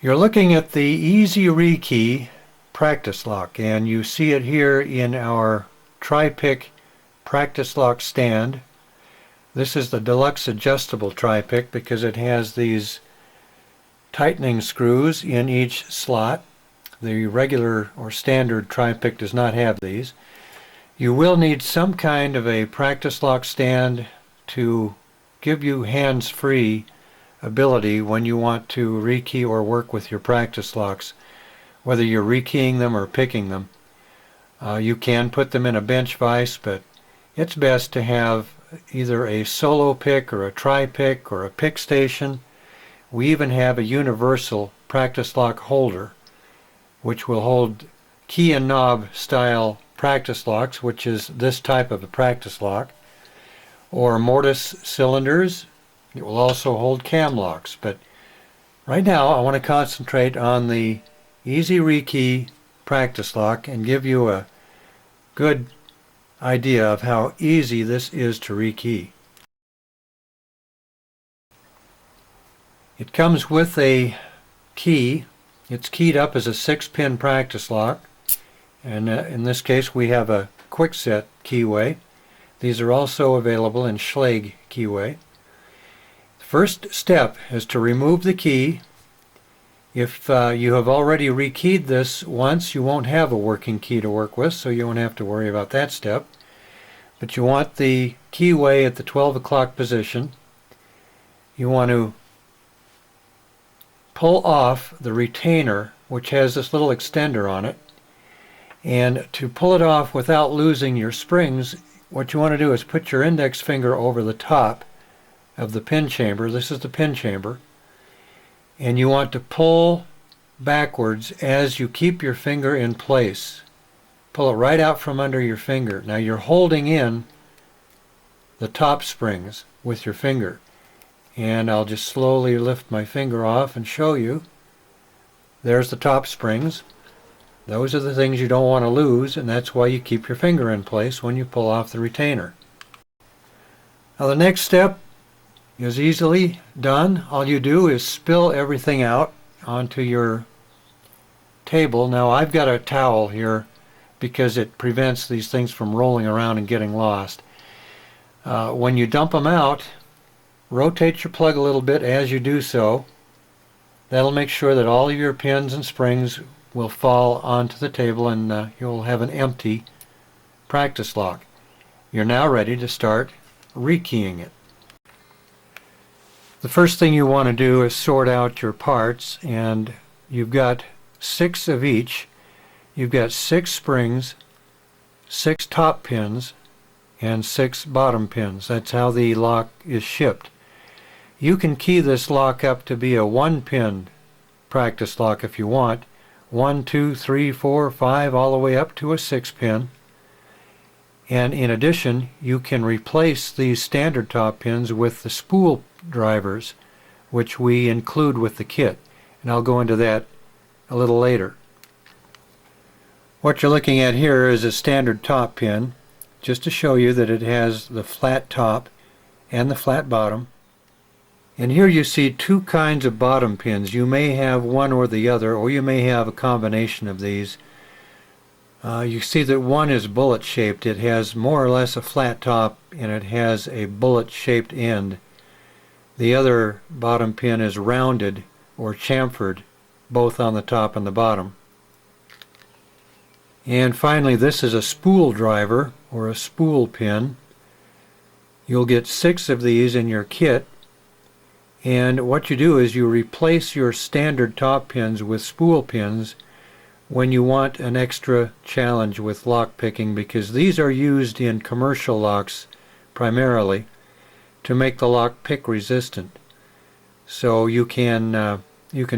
You're looking at the Easy ReKey practice lock, and you see it here in our tri-pick practice lock stand. This is the deluxe adjustable tri-pick because it has these tightening screws in each slot. The regular or standard tri-pick does not have these. You will need some kind of a practice lock stand to give you hands-free ability when you want to rekey or work with your practice locks, whether you're rekeying them or picking them. You can put them in a bench vise, but it's best to have either a solo pick or a tri-pick or a pick station. We even have a universal practice lock holder which will hold key and knob style practice locks, which is this type of a practice lock, or mortise cylinders. It will also hold cam locks, but right now I want to concentrate on the Easy ReKey practice lock and give you a good idea of how easy this is to rekey. It comes with a key. It's keyed up as a 6-pin practice lock, and in this case we have a quickset keyway. These are also available in Schlage keyway. First step is to remove the key. If you have already rekeyed this once, you won't have a working key to work with, so you won't have to worry about that step. But you want the keyway at the 12 o'clock position. You want to pull off the retainer, which has this little extender on it. And to pull it off without losing your springs, what you want to do is put your index finger over the top of the pin chamber. This is the pin chamber, and you want to pull backwards as you keep your finger in place. Pull it right out from under your finger. Now you're holding in the top springs with your finger, and I'll just slowly lift my finger off and show you. There's the top springs. Those are the things you don't want to lose, and that's why you keep your finger in place when you pull off the retainer. Now the next step is easily done. All you do is spill everything out onto your table. Now I've got a towel here because it prevents these things from rolling around and getting lost. When you dump them out, rotate your plug a little bit as you do so. That'll make sure that all of your pins and springs will fall onto the table, and you'll have an empty practice lock. You're now ready to start rekeying it. The first thing you want to do is sort out your parts, and you've got 6 of each. You've got 6 springs, 6 top pins, and 6 bottom pins. That's how the lock is shipped. You can key this lock up to be a 1-pin practice lock if you want. 1, 2, 3, 4, 5, all the way up to a 6-pin. And in addition, you can replace these standard top pins with the spool drivers, which we include with the kit. And I'll go into that a little later. What you're looking at here is a standard top pin, just to show you that it has the flat top and the flat bottom. And here you see 2 kinds of bottom pins. You may have one or the other, or you may have a combination of these. You see that one is bullet shaped. It has more or less a flat top, and it has a bullet shaped end. The other bottom pin is rounded or chamfered, both on the top and the bottom. And finally, this is a spool driver or a spool pin. You'll get 6 of these in your kit, and what you do is you replace your standard top pins with spool pins when you want an extra challenge with lock picking, because these are used in commercial locks primarily to make the lock pick resistant. So you can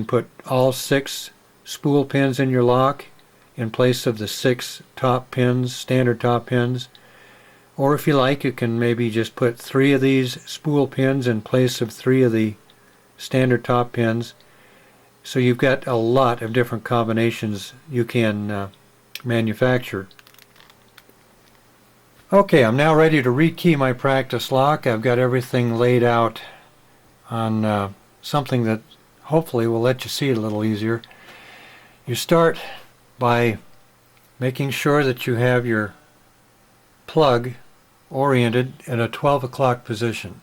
put all 6 spool pins in your lock in place of the 6 top pins, standard top pins. Or if you like, you can maybe just put 3 of these spool pins in place of 3 of the standard top pins. So you've got a lot of different combinations you can manufacture. Okay, I'm now ready to rekey my practice lock. I've got everything laid out on something that hopefully will let you see it a little easier. You start by making sure that you have your plug oriented in a 12 o'clock position.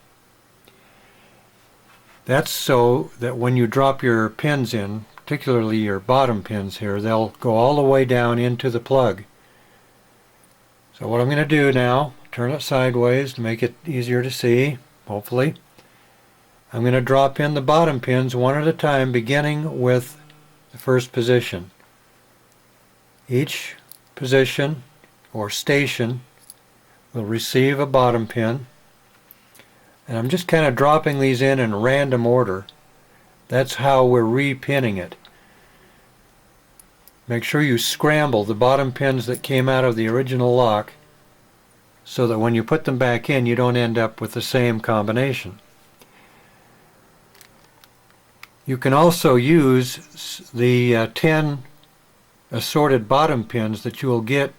That's so that when you drop your pins in, particularly your bottom pins here, they'll go all the way down into the plug. So what I'm going to do now, turn it sideways to make it easier to see, hopefully. I'm going to drop in the bottom pins one at a time, beginning with the first position. Each position or station will receive a bottom pin, and I'm just kind of dropping these in random order. That's how we're repinning it. Make sure you scramble the bottom pins that came out of the original lock so that when you put them back in you don't end up with the same combination. You can also use the 10 assorted bottom pins that you will get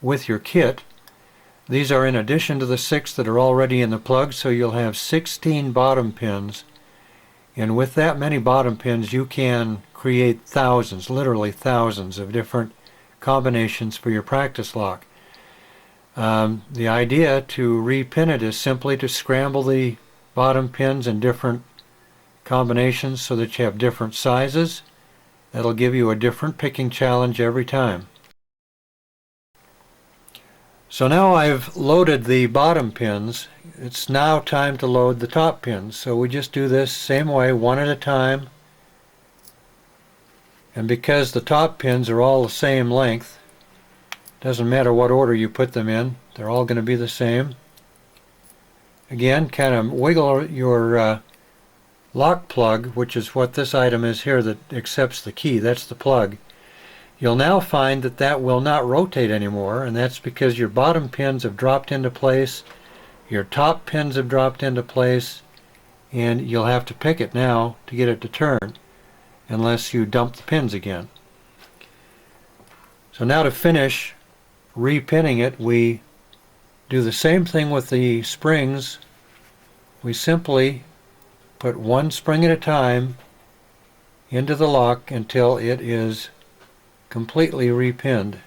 with your kit. These are in addition to the 6 that are already in the plug, so you'll have 16 bottom pins. And with that many bottom pins you can create thousands, literally thousands of different combinations for your practice lock. The idea to repin it is simply to scramble the bottom pins in different combinations so that you have different sizes. That'll give you a different picking challenge every time. So now I've loaded the bottom pins. It's now time to load the top pins. So we just do this same way, one at a time. And because the top pins are all the same length, doesn't matter what order you put them in, they're all going to be the same. Again, kind of wiggle your lock plug, which is what this item is here that accepts the key. That's the plug. You'll now find that that will not rotate anymore, and that's because your bottom pins have dropped into place, your top pins have dropped into place, and you'll have to pick it now to get it to turn unless you dump the pins again. So now to finish repinning it, we do the same thing with the springs. We simply put one spring at a time into the lock until it is completely repinned.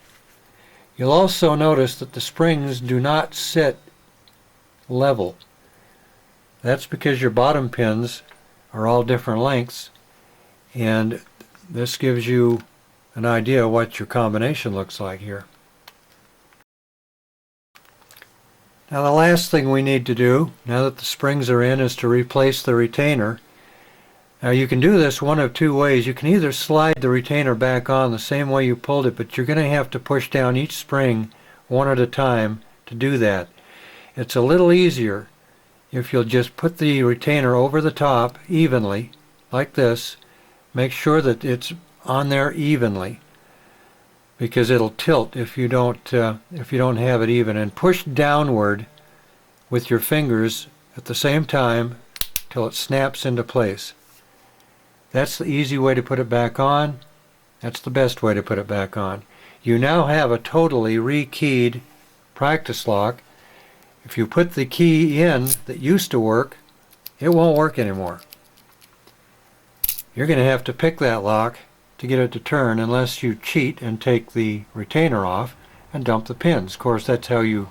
You'll also notice that the springs do not sit level. That's because your bottom pins are all different lengths, and this gives you an idea of what your combination looks like here. Now the last thing we need to do, now that the springs are in, is to replace the retainer. Now you can do this one of two ways. You can either slide the retainer back on the same way you pulled it, but you're going to have to push down each spring one at a time to do that. It's a little easier if you'll just put the retainer over the top evenly, like this. Make sure that it's on there evenly, because it'll tilt if you don't have it even, and push downward with your fingers at the same time till it snaps into place. That's the easy way to put it back on. That's the best way to put it back on. You now have a totally rekeyed practice lock. If you put the key in that used to work, it won't work anymore. You're going to have to pick that lock to get it to turn unless you cheat and take the retainer off and dump the pins. Of course, that's how you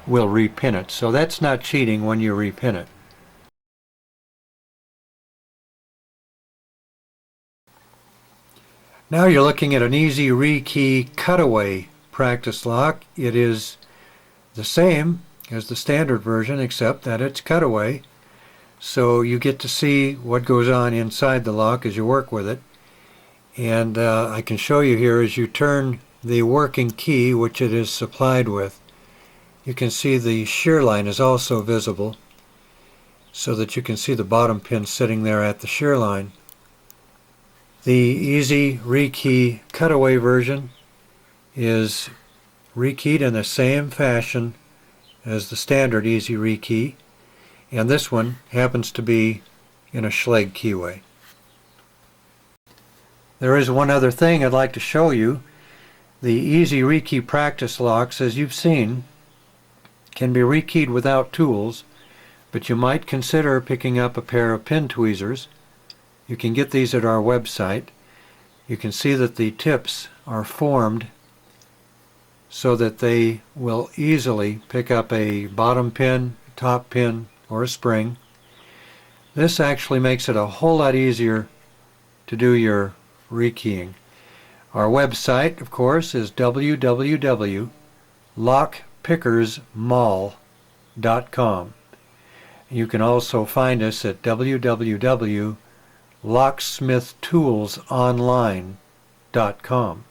will repin it. So that's not cheating when you repin it. Now you're looking at an easy ReKey Cutaway practice lock. It is the same as the standard version, except that it's Cutaway. So you get to see what goes on inside the lock as you work with it. And I can show you here as you turn the working key, which it is supplied with. You can see the shear line is also visible, so that you can see the bottom pin sitting there at the shear line. The easy ReKey Cutaway version is rekeyed in the same fashion as the standard easy ReKey, and this one happens to be in a Schlage keyway. There is one other thing I'd like to show you. The easy ReKey practice locks, as you've seen, can be rekeyed without tools, but you might consider picking up a pair of pin tweezers You can get these at our website. You can see that the tips are formed so that they will easily pick up a bottom pin, top pin, or a spring. This actually makes it a whole lot easier to do your rekeying. Our website, of course, is www.lockpickersmall.com. You can also find us at www.locksmithtoolsonline.com.